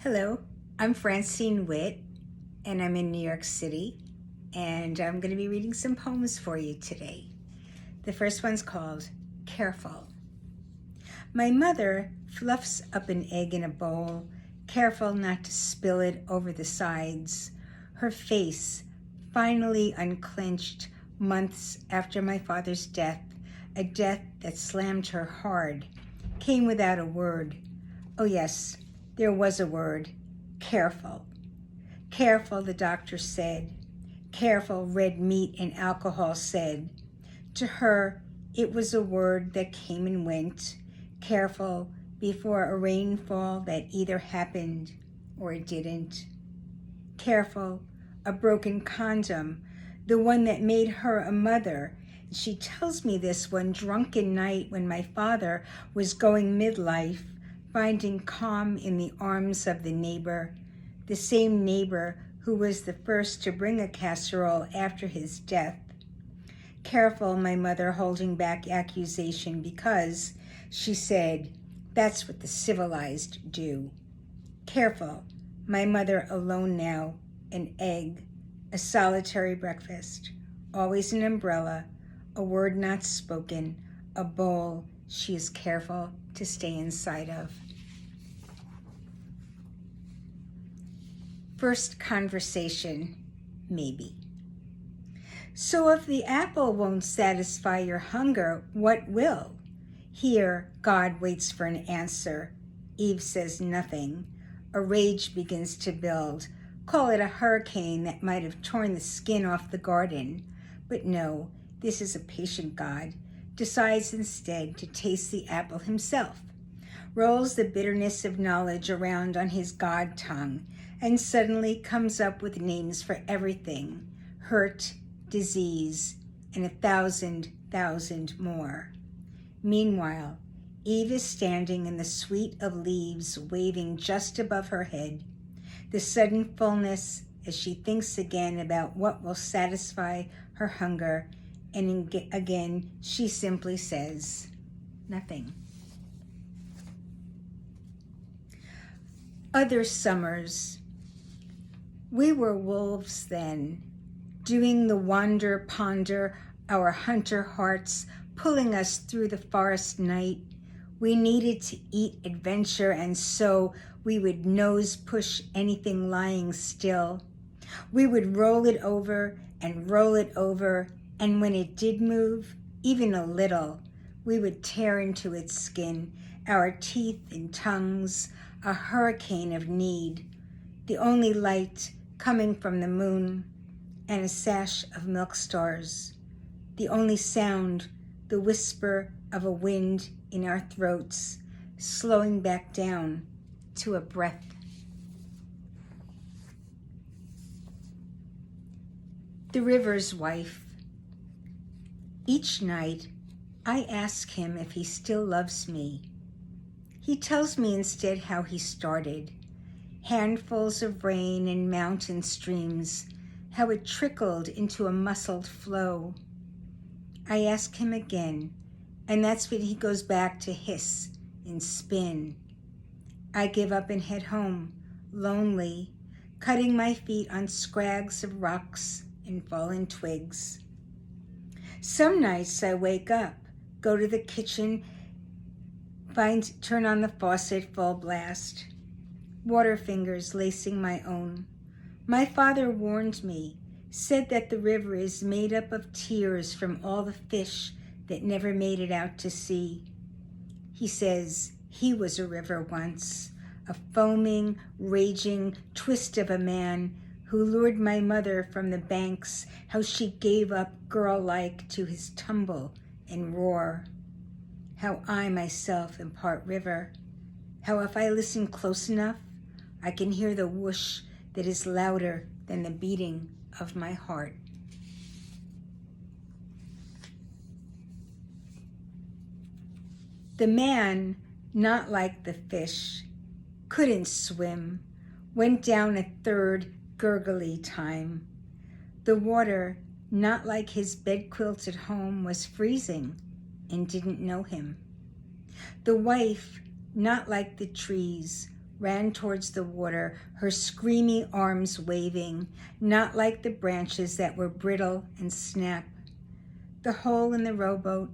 Hello, I'm Francine Witte, and I'm in New York City, and I'm going to be reading some poems for you today. The first one's called Careful. My mother fluffs up an egg in a bowl, careful not to spill it over the sides. Her face, finally unclenched months after my father's death, a death that slammed her hard, came without a word. Oh yes, there was a word. Careful. Careful, the doctor said. Careful, red meat and alcohol said. To her, it was a word that came and went. Careful before a rainfall that either happened or it didn't. Careful, a broken condom, the one that made her a mother. She tells me this one drunken night when my father was going midlife, finding calm in the arms of the same neighbor who was the first to bring a casserole after his death. Careful, my mother holding back accusation because, she said, that's what the civilized do. Careful, my mother alone now, an egg, a solitary breakfast, always an umbrella, a word not spoken, a bowl she is careful to stay inside of. First conversation, maybe. So if the apple won't satisfy your hunger, what will? Here, God waits for an answer. Eve says nothing. A rage begins to build. Call it a hurricane that might have torn the skin off the garden. But no, this is a patient God, decides instead to taste the apple himself, rolls the bitterness of knowledge around on his God tongue, and suddenly comes up with names for everything, hurt, disease, and 1,000,000 more. Meanwhile, Eve is standing in the suite of leaves waving just above her head, the sudden fullness as she thinks again about what will satisfy her hunger, and again she simply says, nothing. Other summers. We were wolves then, doing the wander ponder, our hunter hearts pulling us through the forest night. We needed to eat adventure, and so we would nose push anything lying still. We would roll it over, and when it did move, even a little, we would tear into its skin, our teeth and tongues, a hurricane of need, the only light coming from the moon, and a sash of milk stars, the only sound, the whisper of a wind in our throats, slowing back down to a breath. The river's wife. Each night, I ask him if he still loves me. He tells me instead how he started, handfuls of rain and mountain streams, how it trickled into a muscled flow. I ask him again, and that's when he goes back to hiss and spin. I give up and head home, lonely, cutting my feet on scrags of rocks and fallen twigs. Some nights I wake up, go to the kitchen, turn on the faucet full blast, water fingers lacing my own. My father warned me, said that the river is made up of tears from all the fish that never made it out to sea. He says he was a river once, a foaming, raging twist of a man who lured my mother from the banks, how she gave up girl-like to his tumble and roar. How I myself am part river, how if I listen close enough, I can hear the whoosh that is louder than the beating of my heart. The man, not like the fish, couldn't swim, went down a third gurgly time. The water, not like his bed-quilted home, was freezing and didn't know him. The wife, not like the trees, ran towards the water, her screamy arms waving, not like the branches that were brittle and snap. The hole in the rowboat,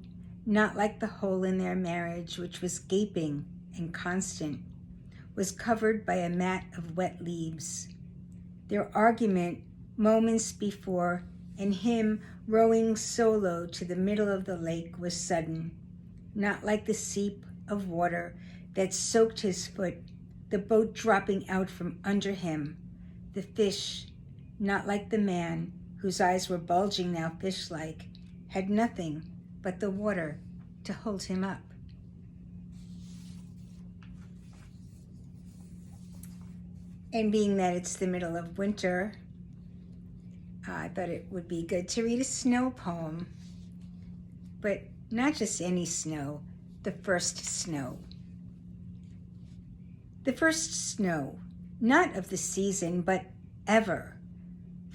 not like the hole in their marriage, which was gaping and constant, was covered by a mat of wet leaves. Their argument moments before, and him rowing solo to the middle of the lake, was sudden, not like the seep of water that soaked his foot, the boat dropping out from under him, the fish, not like the man, whose eyes were bulging now fish-like, had nothing but the water to hold him up. And being that it's the middle of winter, I thought it would be good to read a snow poem, but not just any snow, the first snow. The first snow, not of the season, but ever,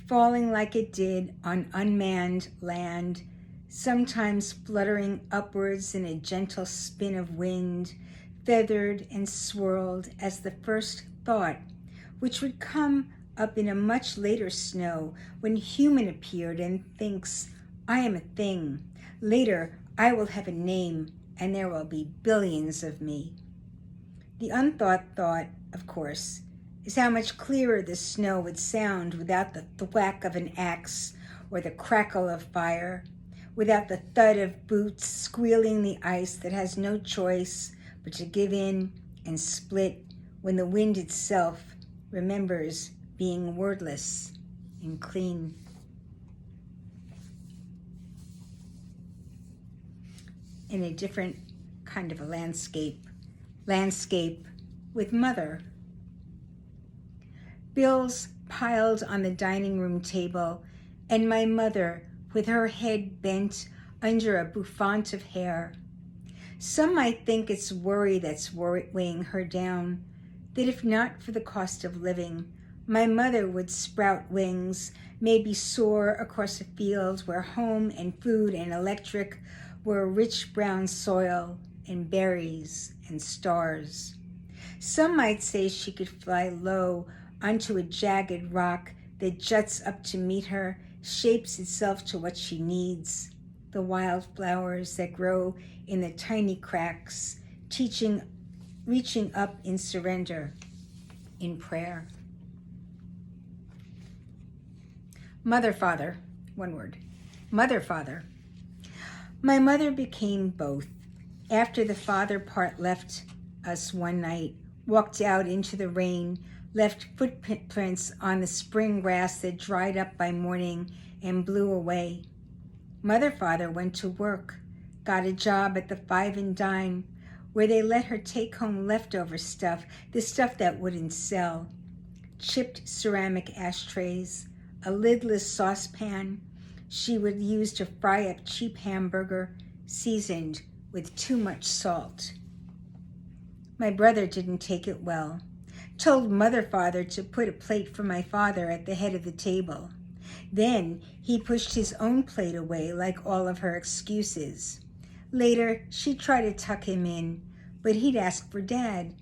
falling like it did on unmanned land, sometimes fluttering upwards in a gentle spin of wind, feathered and swirled as the first thought, which would come up in a much later snow when human appeared and thinks, I am a thing. Later, I will have a name, and there will be billions of me. The unthought thought, of course, is how much clearer the snow would sound without the thwack of an axe or the crackle of fire, without the thud of boots squealing the ice that has no choice but to give in and split when the wind itself remembers being wordless and clean. In a different kind of a landscape with Mother. Bills piled on the dining room table, and my mother with her head bent under a bouffant of hair. Some might think it's worry that's weighing her down, that if not for the cost of living, my mother would sprout wings, maybe soar across a field where home and food and electric were rich brown soil and berries and stars. Some might say she could fly low onto a jagged rock that juts up to meet her, shapes itself to what she needs. The wildflowers that grow in the tiny cracks, reaching up in surrender, in prayer. Mother, father, one word. Mother, father. My mother became both. After the father part left us one night, walked out into the rain, left footprints on the spring grass that dried up by morning and blew away. Mother, father went to work, got a job at the Five and Dime, where they let her take home leftover stuff, the stuff that wouldn't sell. Chipped ceramic ashtrays, a lidless saucepan she would use to fry up cheap hamburger, seasoned with too much salt. My brother didn't take it well. Told mother father to put a plate for my father at the head of the table. Then he pushed his own plate away like all of her excuses. Later, she'd try to tuck him in, but he'd ask for Dad,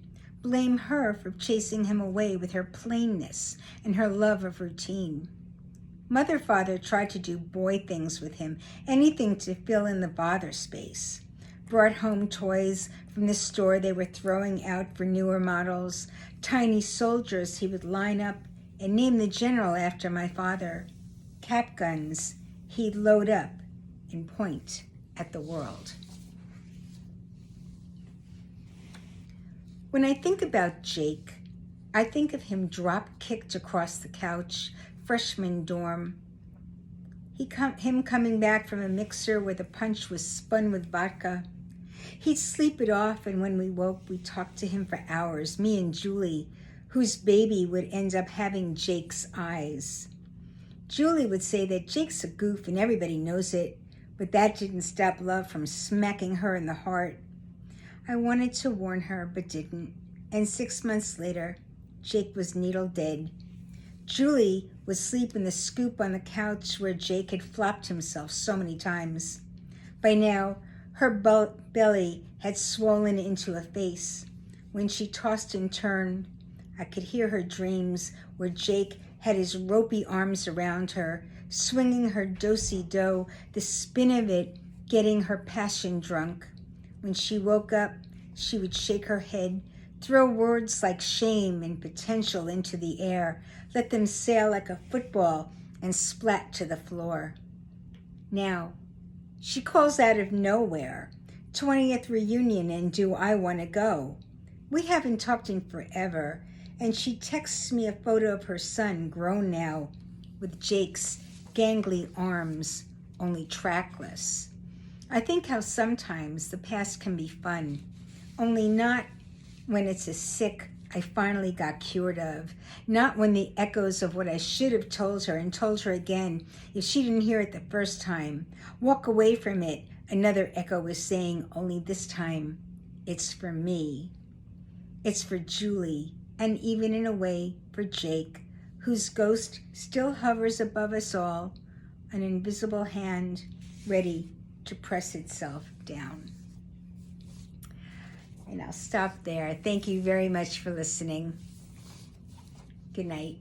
blame her for chasing him away with her plainness and her love of routine. Mother father tried to do boy things with him, anything to fill in the bother space. Brought home toys from the store they were throwing out for newer models, tiny soldiers he would line up and name the general after my father. Cap guns he'd load up and point at the world. When I think about Jake, I think of him drop-kicked across the couch, freshman dorm. Him coming back from a mixer where the punch was spun with vodka. He'd sleep it off, and when we woke, we talked to him for hours, me and Julie, whose baby would end up having Jake's eyes. Julie would say that Jake's a goof and everybody knows it, but that didn't stop love from smacking her in the heart. I wanted to warn her, but didn't, and 6 months later, Jake was needle dead. Julie would sleep in the scoop on the couch where Jake had flopped himself so many times. By now, her belly had swollen into a face. When she tossed and turned, I could hear her dreams where Jake had his ropey arms around her, swinging her do-si-do, the spin of it getting her passion drunk. When she woke up, she would shake her head, throw words like shame and potential into the air, let them sail like a football and splat to the floor. Now, she calls out of nowhere, 20th reunion and do I want to go? We haven't talked in forever, and she texts me a photo of her son, grown now, with Jake's gangly arms, only trackless. I think how sometimes the past can be fun, only not when it's a sick I finally got cured of, not when the echoes of what I should have told her and told her again if she didn't hear it the first time. Walk away from it, another echo was saying, only this time, it's for me. It's for Julie, and even in a way for Jake, whose ghost still hovers above us all, an invisible hand ready to press itself down. And I'll stop there. Thank you very much for listening. Good night.